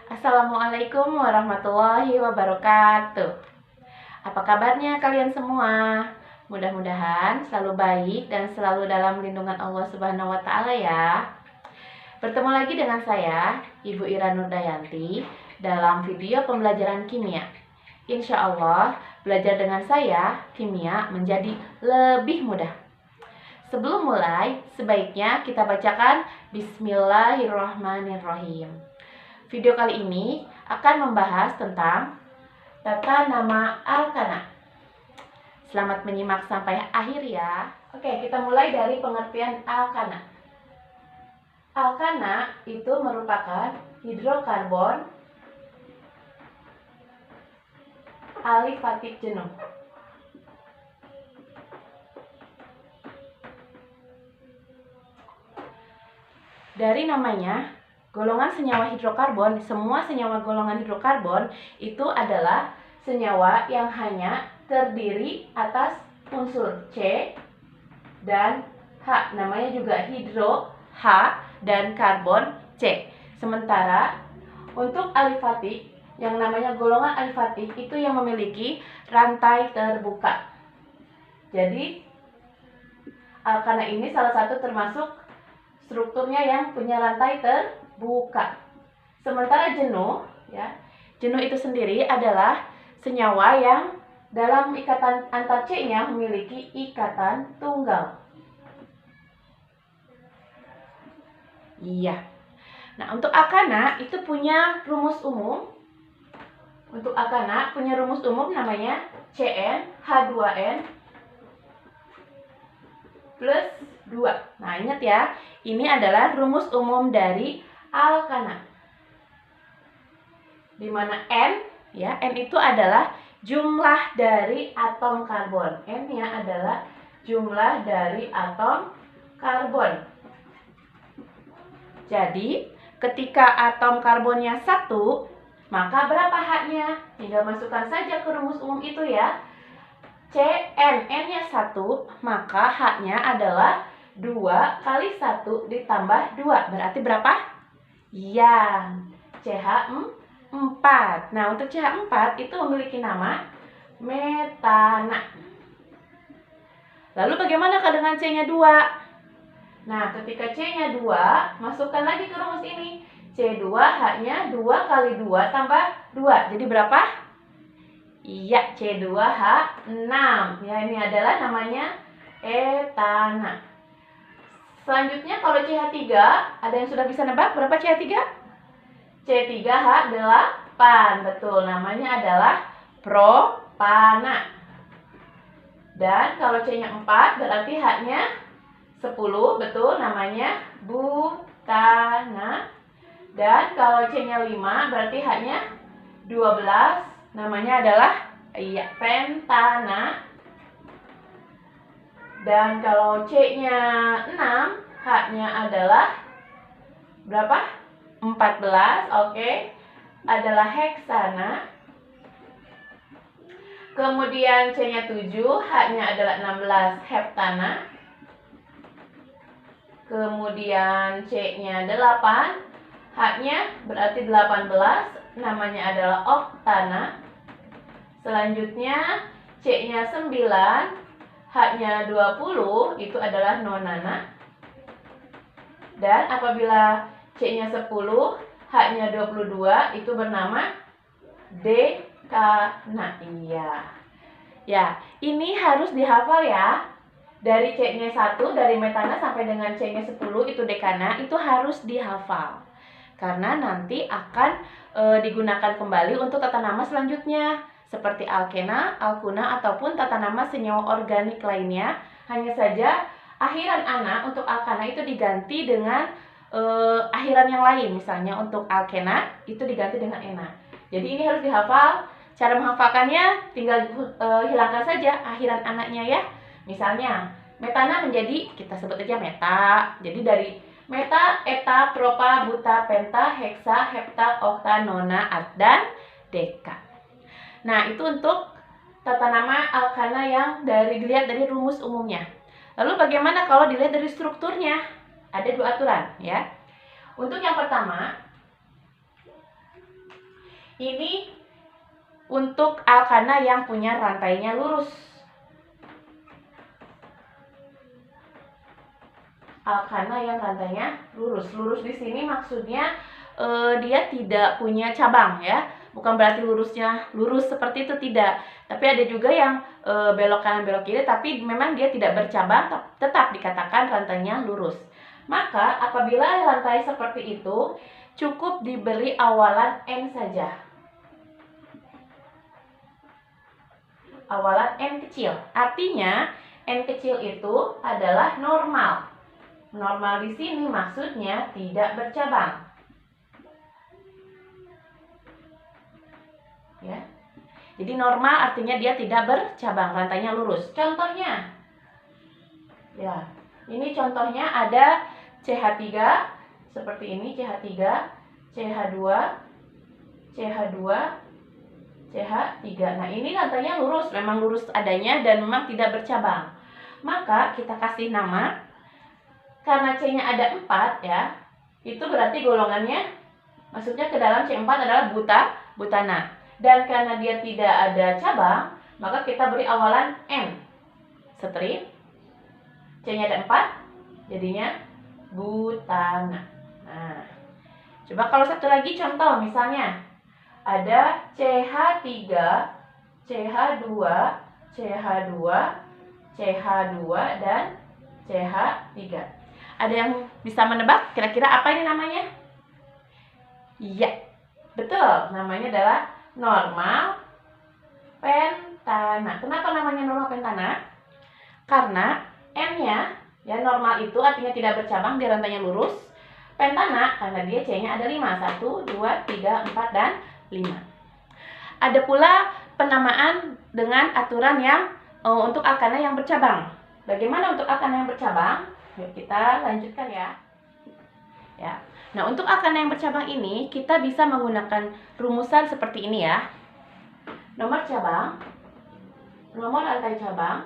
Assalamualaikum warahmatullahi wabarakatuh. Apa kabarnya kalian semua? Mudah-mudahan selalu baik dan selalu dalam lindungan Allah Subhanahu wa taala ya. Bertemu lagi dengan saya, Ibu Ira Nurdayanti, dalam video pembelajaran kimia. Insya Allah, belajar dengan saya, kimia menjadi lebih mudah. Sebelum mulai, sebaiknya kita bacakan Bismillahirrahmanirrahim. Video kali ini akan membahas tentang tata nama alkana. Selamat menyimak sampai akhir ya. Oke, kita mulai dari pengertian alkana. Alkana itu merupakan hidrokarbon alifatik jenuh. Dari namanya, golongan senyawa hidrokarbon, semua senyawa golongan hidrokarbon itu adalah senyawa yang hanya terdiri atas unsur C dan H. Namanya juga hidro, H, dan karbon, C. Sementara untuk alifatik, yang namanya golongan alifatik itu yang memiliki rantai terbuka. Jadi, alkana ini salah satu termasuk strukturnya yang punya rantai terbuka. Sementara jenuh, ya, jenuh itu sendiri adalah senyawa yang dalam ikatan antar C-nya memiliki ikatan tunggal. Iya. Nah, untuk alkana itu punya rumus umum. Untuk alkana punya rumus umum namanya CnH2n plus 2. Nah, ingat ya, ini adalah rumus umum dari alkana. Di mana N, ya, N itu adalah jumlah dari atom karbon. N-nya adalah jumlah dari atom karbon. Jadi, ketika atom karbonnya 1, maka berapa H-nya? Tinggal masukkan saja ke rumus umum itu ya. Cn, N-nya 1, maka H-nya adalah 2 kali 1 ditambah 2. Berarti berapa? Iya, CH4. Nah, untuk CH4 itu memiliki nama metana. Lalu bagaimana dengan C-nya 2? Nah, ketika C-nya 2, masukkan lagi ke rumus ini. C2, H-nya 2 kali 2 tambah 2. Jadi berapa? Iya, C2H6. Ya, ini adalah namanya etana. Selanjutnya kalau CH3, ada yang sudah bisa nebak berapa CH3? C3H8. Betul, namanya adalah propana. Dan kalau C-nya 4, berarti H-nya 10. Betul, namanya butana. Dan kalau C-nya 5, berarti H-nya 12. Namanya adalah pentana. Dan kalau C-nya 6, H-nya adalah berapa? 14, oke. Adalah heksana. Kemudian C-nya 7, H-nya adalah 16, heptana. Kemudian C-nya 8, H-nya berarti 18, namanya adalah oktana. Selanjutnya C-nya 9, H-nya 20, itu adalah nonana. Dan apabila C-nya 10, H-nya 22, itu bernama dekana. Iya. Ya, ini harus dihafal ya. Dari C-nya 1, dari metana sampai dengan C-nya 10, itu dekana, itu harus dihafal. Karena nanti akan digunakan kembali untuk tata nama selanjutnya, seperti alkena, alkuna, ataupun tata nama senyawa organik lainnya. Hanya saja akhiran ana untuk alkana itu diganti dengan akhiran yang lain. Misalnya untuk alkena itu diganti dengan ena. Jadi ini harus dihafal. Cara menghafalkannya tinggal hilangkan saja akhiran anaknya ya. Misalnya metana menjadi, kita sebut aja meta. Jadi dari meta, eta, propa, buta, penta, heksa, hepta, okta, nona, dan deka. Nah, itu untuk tata nama alkana yang dilihat dari rumus umumnya. Lalu bagaimana kalau dilihat dari strukturnya? Ada 2 aturan ya. Untuk yang pertama, Ini untuk alkana yang punya rantainya lurus. Alkana yang rantainya lurus. Lurus di sini maksudnya dia tidak punya cabang ya. Bukan berarti lurusnya lurus seperti itu, tidak. Tapi ada juga yang belok kanan belok kiri tapi memang dia tidak bercabang, tetap dikatakan rantainya lurus. Maka apabila rantai seperti itu cukup diberi awalan N saja. Awalan N kecil. Artinya N kecil itu adalah normal. Normal di sini maksudnya tidak bercabang. Ya. Jadi normal artinya dia tidak bercabang, rantainya lurus. Contohnya, ya, ini contohnya ada CH3 seperti ini, CH3, CH2, CH2, CH3. Nah, ini rantainya lurus, memang lurus adanya dan memang tidak bercabang. Maka kita kasih nama, karena C-nya ada 4 ya, itu berarti golongannya maksudnya ke dalam C4 adalah butana. Dan karena dia tidak ada cabang, maka kita beri awalan N. Strip. C-nya ada 4, jadinya butana. Nah, coba kalau satu lagi contoh, misalnya ada CH3, CH2, CH2, CH2, dan CH3. Ada yang bisa menebak kira-kira apa ini namanya? Iya, betul. Namanya adalah normal pentana. Kenapa namanya normal pentana? Karena N-nya ya normal itu artinya tidak bercabang, dia rantainya lurus. Pentana karena dia C-nya ada 5. 1, 2, 3, 4, dan 5. Ada pula penamaan dengan aturan yang untuk alkana yang bercabang. Bagaimana untuk alkana yang bercabang? Yuk kita lanjutkan ya. Ya. Nah, untuk alkana yang bercabang ini kita bisa menggunakan rumusan seperti ini ya. Nomor cabang, nomor rantai cabang,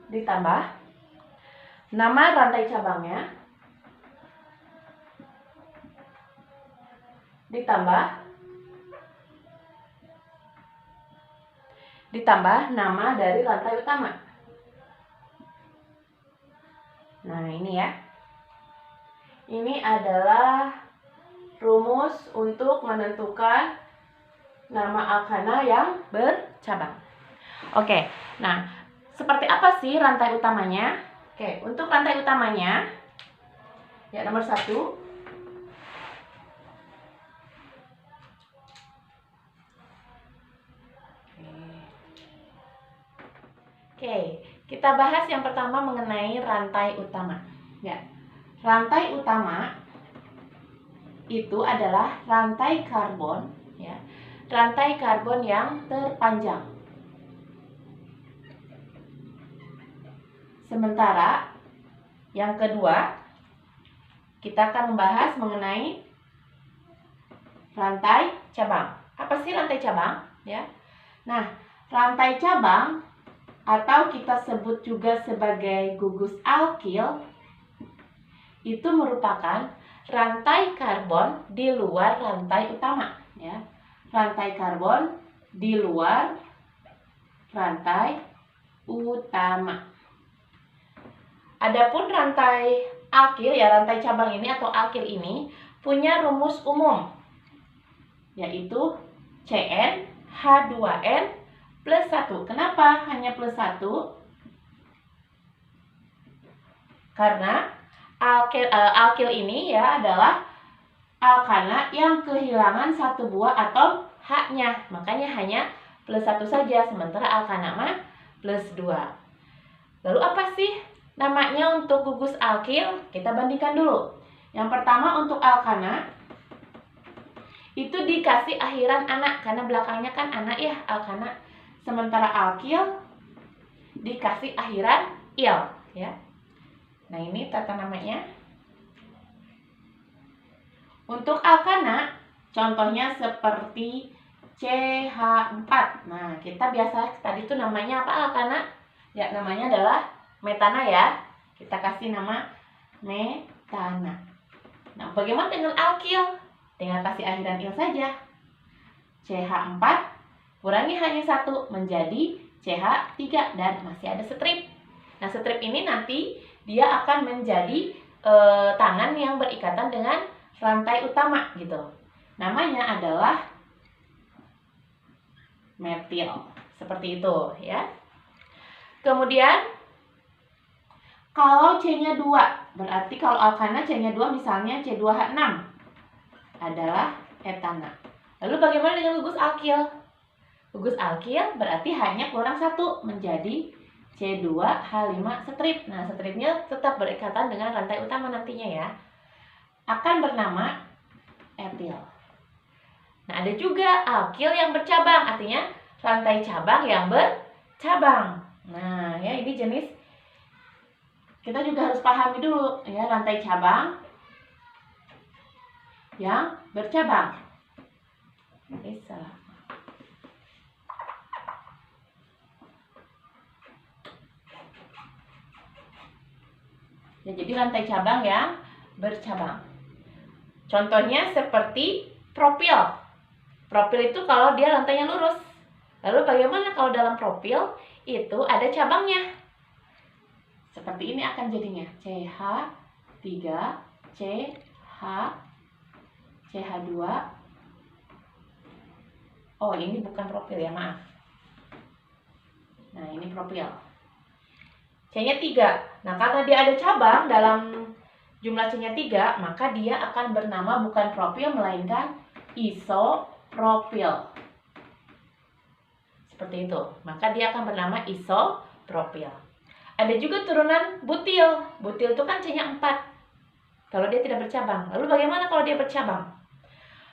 ditambah nama rantai cabangnya, ditambah nama dari rantai utama. Nah, ini ya. Ini adalah rumus untuk menentukan nama alkana yang bercabang. Oke, nah seperti apa sih rantai utamanya? Oke, untuk rantai utamanya, ya nomor 1. Oke, kita bahas yang pertama mengenai rantai utama. Ya, rantai utama itu adalah rantai karbon, ya, rantai karbon yang terpanjang. Sementara yang kedua, kita akan membahas mengenai rantai cabang. Apa sih rantai cabang? Ya, nah rantai cabang atau kita sebut juga sebagai gugus alkil itu merupakan rantai karbon di luar rantai utama, ya. Rantai karbon di luar rantai utama. Adapun rantai alkil ya, rantai cabang ini atau alkil ini punya rumus umum, yaitu CnH2n plus 1. Kenapa hanya plus 1? Karena alkil ini ya adalah alkana yang kehilangan satu buah atom H-nya. Makanya hanya plus 1 saja, sementara alkana mah plus 2. Lalu apa sih namanya untuk gugus alkil? Kita bandingkan dulu. Yang pertama untuk alkana itu dikasih akhiran anak, karena belakangnya kan anak ya, alkana. Sementara alkil dikasih akhiran il, ya. Nah, ini tata namanya. Untuk alkana, contohnya seperti CH4. Nah, kita biasa tadi itu namanya apa alkana? Ya, namanya adalah metana ya. Kita kasih nama metana. Nah, Nah, bagaimana dengan alkil? Tinggal kasih akhiran il saja. CH4 kurangi H-1 menjadi CH3 dan masih ada strip. Nah, strip ini nanti dia akan menjadi tangan yang berikatan dengan rantai utama gitu. Namanya adalah metil. Seperti itu ya. Kemudian kalau C-nya 2, berarti kalau alkana C-nya 2 misalnya C2H6 adalah etana. Lalu bagaimana dengan gugus alkil? Gugus alkil berarti hanya kurang 1 menjadi C2H5 strip. Nah, stripnya tetap berikatan dengan rantai utama nantinya ya. Akan bernama etil. Nah, ada juga alkil yang bercabang, artinya rantai cabang yang bercabang. Nah, ya ini jenis kita juga harus pahami dulu ya, rantai cabang yang bercabang. Bisa. Ya, jadi rantai cabang yang bercabang. Contohnya seperti propil. Propil itu kalau dia rantainya lurus. Lalu bagaimana kalau dalam propil itu ada cabangnya? Seperti ini akan jadinya CH3, CH, CH2. Oh, ini bukan propil ya, maaf. Nah, ini propil. C-nya 3. Nah, karena dia ada cabang dalam jumlah C-nya 3, maka dia akan bernama bukan propil melainkan isopropil. Seperti itu. Maka dia akan bernama isopropil. Ada juga turunan butil. Butil itu kan C-nya 4. Kalau dia tidak bercabang. Lalu bagaimana kalau dia bercabang?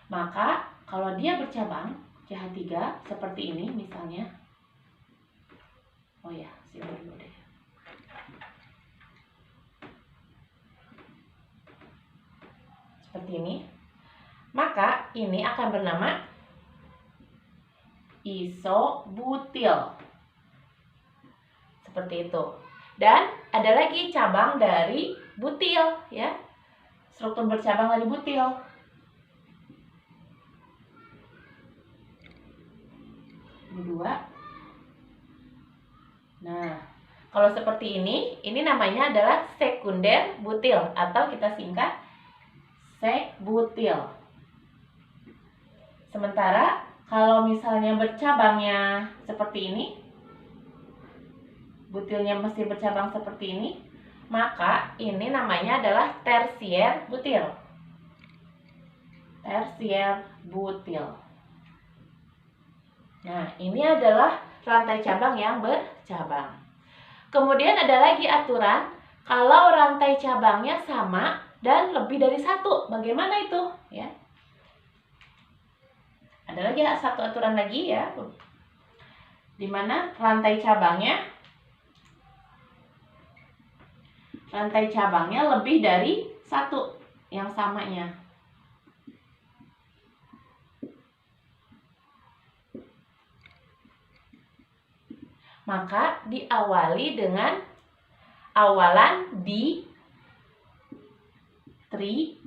Maka kalau dia bercabang, CH3 seperti ini misalnya. Oh ya, sini dulu deh. Seperti ini. Maka ini akan bernama isobutil. Seperti itu. Dan ada lagi cabang dari butil ya. Struktur bercabang dari butil. Ini 2. Nah, kalau seperti ini namanya adalah sekunder butil atau kita singkat sekbutil. Sementara kalau misalnya bercabangnya seperti ini, butilnya mesti bercabang seperti ini, maka ini namanya adalah tersier butil. Tersier butil. Nah, ini adalah rantai cabang yang bercabang. Kemudian ada lagi aturan kalau rantai cabangnya sama dan lebih dari 1. Bagaimana itu? Ya. Ada lagi satu aturan lagi ya, di mana rantai cabangnya lebih dari 1 yang samanya. Maka diawali dengan awalan di, tri,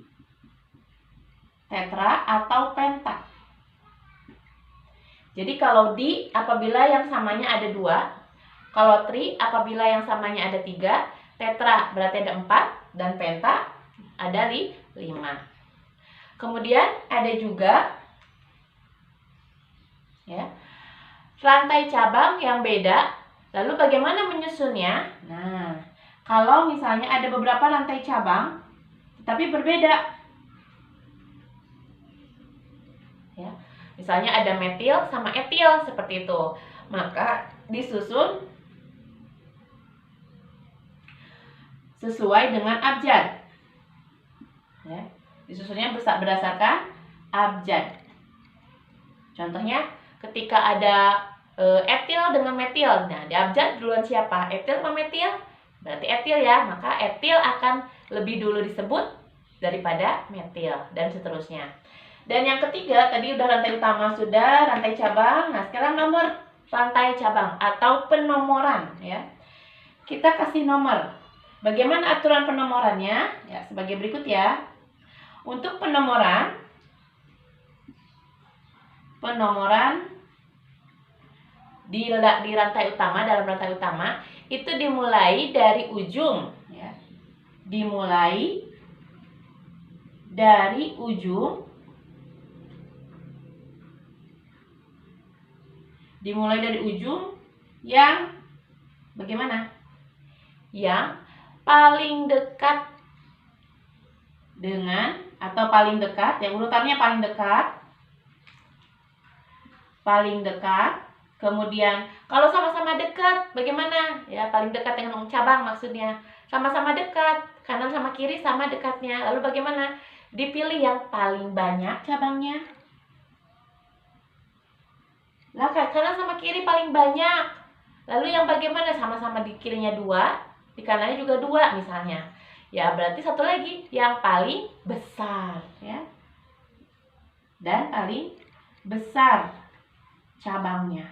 tetra, atau penta. Jadi kalau di apabila yang samanya ada 2, kalau tri apabila yang samanya ada 3, tetra berarti ada 4, dan penta ada 5. Kemudian ada juga ya, rantai cabang yang beda. Lalu bagaimana menyusunnya? Nah, kalau misalnya ada beberapa rantai cabang tapi berbeda. Ya. Misalnya ada metil sama etil seperti itu. Maka disusun sesuai dengan abjad. Ya, disusunnya berdasarkan abjad. Contohnya ketika ada etil dengan metil. Nah, di abjad duluan siapa? Etil sama metil? Berarti etil ya. Maka etil akan lebih dulu disebut daripada metil dan seterusnya. Dan yang ketiga, tadi udah rantai utama sudah, rantai cabang. Nah, sekarang nomor rantai cabang atau penomoran ya. Kita kasih nomor. Bagaimana aturan penomorannya? Ya, sebagai berikut ya. Untuk penomoran di rantai utama, dalam rantai utama itu dimulai dari ujung ya. Dimulai dari ujung yang bagaimana? Yang paling dekat dengan atau paling dekat, ya urutannya paling dekat. Kemudian kalau sama-sama dekat bagaimana? Ya paling dekat dengan cabang maksudnya. Sama-sama dekat, kanan sama kiri sama dekatnya. Lalu bagaimana? Dipilih yang paling banyak cabangnya. Lah kanan sama kiri paling banyak. Lalu yang bagaimana? Sama-sama di kirinya 2, di kanannya juga 2 misalnya. Ya berarti satu lagi yang paling besar ya. Dan paling besar cabangnya.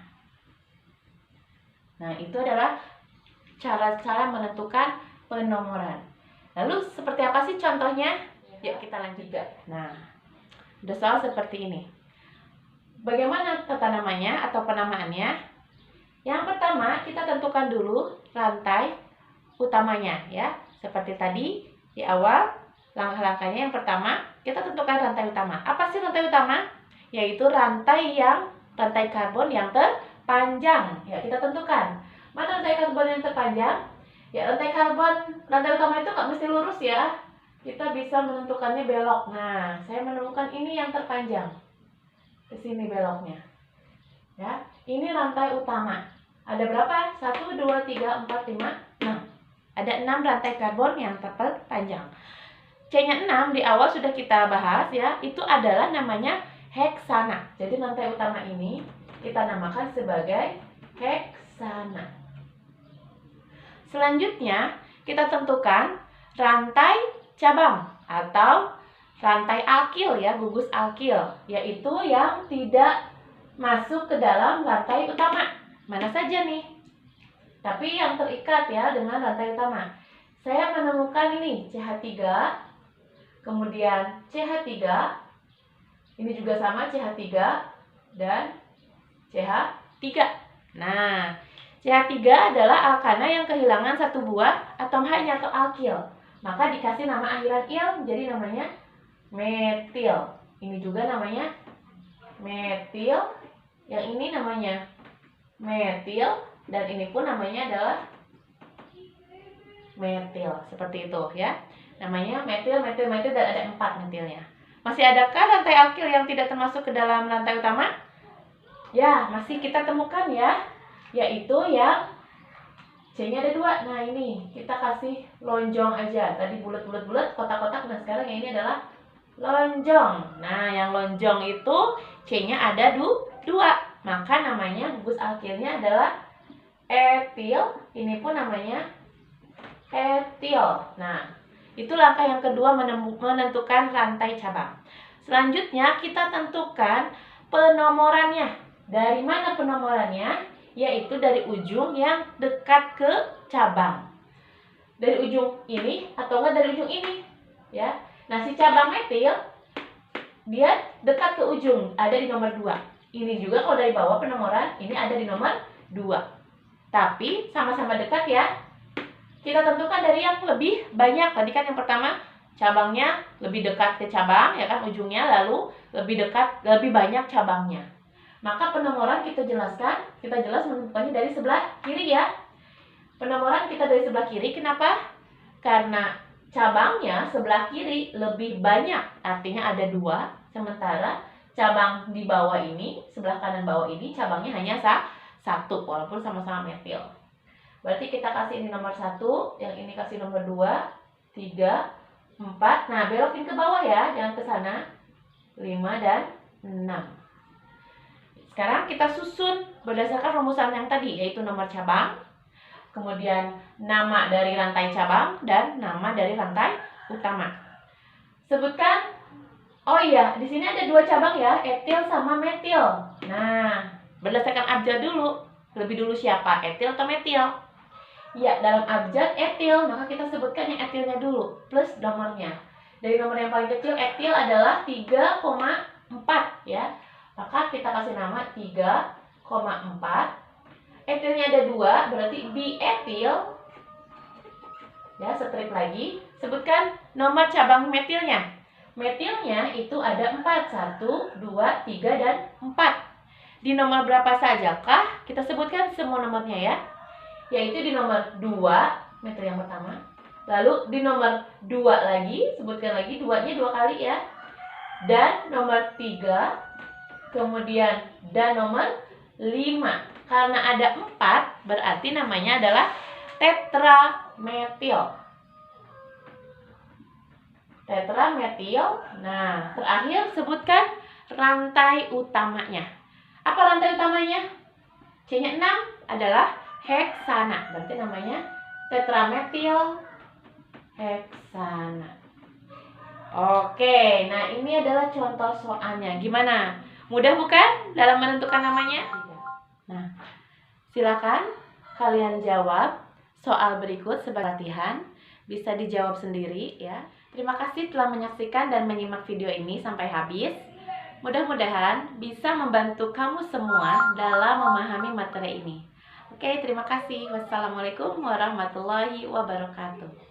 Nah, itu adalah cara-cara menentukan penomoran. Lalu seperti apa sih contohnya? Yuk kita lanjut. Nah, udah soal seperti ini. Bagaimana tata namanya atau penamaannya? Yang pertama, kita tentukan dulu rantai utamanya ya. Seperti tadi di awal, langkah-langkahnya yang pertama, kita tentukan rantai utama. Apa sih rantai utama? Yaitu rantai karbon yang terpanjang. Ya, kita tentukan. Mana rantai karbon yang terpanjang? Ya, rantai utama itu nggak mesti lurus ya. Kita bisa menentukannya belok. Nah, saya menemukan ini yang terpanjang. Ke sini beloknya. Ya, ini rantai utama. Ada berapa? 1, 2, 3, 4, 5, 6. Ada 6 rantai karbon yang terpanjang. C-nya 6 di awal sudah kita bahas ya. Itu adalah namanya heksana. Jadi rantai utama ini kita namakan sebagai heksana. Selanjutnya kita tentukan rantai cabang atau rantai alkil ya, gugus alkil, yaitu yang tidak masuk ke dalam rantai utama. Mana saja nih? Tapi yang terikat ya dengan rantai utama. Saya menemukan ini CH3, kemudian CH3, ini juga sama CH3 dan CH3. Nah, CH3 adalah alkana yang kehilangan satu buah atom H-nya atau alkil. Maka dikasih nama akhiran il, jadi namanya metil. Ini juga namanya metil. Yang ini namanya metil. Dan ini pun namanya adalah metil. Seperti itu ya. Namanya metil, dan ada 4 metilnya. Masih adakah rantai alkil yang tidak termasuk ke dalam rantai utama? Ya, masih kita temukan ya. Yaitu yang C-nya ada 2. Nah ini, kita kasih lonjong aja. Tadi bulat-bulat, kotak-kotak. Nah sekarang yang ini adalah lonjong. Nah yang lonjong itu C-nya ada 2. Maka namanya gugus alkilnya adalah etil. Ini pun namanya etil. Nah, itu langkah yang kedua menentukan rantai cabang. Selanjutnya kita tentukan penomorannya. Dari mana penomorannya? Yaitu dari ujung yang dekat ke cabang. Dari ujung ini atau enggak dari ujung ini, ya. Nah, si cabang metil dia dekat ke ujung, ada di nomor 2. Ini juga kalau dari bawah penomoran, ini ada di nomor 2. Tapi sama-sama dekat ya. Kita tentukan dari yang lebih banyak. Tadi kan yang pertama cabangnya lebih dekat ke cabang, ya kan, ujungnya, lalu lebih banyak cabangnya. Maka penomoran kita jelas menentukannya dari sebelah kiri ya. Penomoran kita dari sebelah kiri, kenapa? Karena cabangnya sebelah kiri lebih banyak, artinya ada 2. Sementara cabang di bawah ini, sebelah kanan bawah ini, cabangnya hanya 1, walaupun sama-sama metil. Berarti kita kasih ini nomor 1, yang ini kasih nomor 2, 3, 4. Nah, belokin ke bawah ya, jangan ke sana. 5 dan 6. Sekarang kita susun berdasarkan rumusan yang tadi, yaitu nomor cabang, kemudian nama dari rantai cabang, dan nama dari rantai utama. Sebutkan, oh iya, di sini ada 2 cabang ya, etil sama metil. Nah, berdasarkan abjad dulu, lebih dulu siapa, etil atau metil? Ya, dalam abjad etil, maka kita sebutkan yang etilnya dulu, plus nomornya. Dari nomor yang paling kecil etil adalah 3,4 ya. Maka kita kasih nama 3,4. Etilnya ada 2, berarti dietil. Ya, strip lagi. Sebutkan nomor cabang metilnya. Metilnya itu ada 4. 1, 2, 3, dan 4. Di nomor berapa sajakah? Kita sebutkan semua nomornya ya. Yaitu di nomor 2, metil yang pertama. Lalu di nomor 2 lagi, sebutkan lagi 2-nya 2 kali ya. Dan nomor 3, kemudian dan nomor 5. Karena ada 4, berarti namanya adalah tetrametil. Tetrametil. Nah, terakhir sebutkan rantai utamanya. Apa rantai utamanya? C-nya 6 adalah heksana. Berarti namanya tetrametil heksana. Oke, nah ini adalah contoh soalnya. Gimana? Mudah bukan dalam menentukan namanya? Nah, silakan kalian jawab soal berikut sebagai latihan. Bisa dijawab sendiri ya. Terima kasih telah menyaksikan dan menyimak video ini sampai habis. Mudah-mudahan bisa membantu kamu semua dalam memahami materi ini. Oke, terima kasih. Wassalamualaikum warahmatullahi wabarakatuh.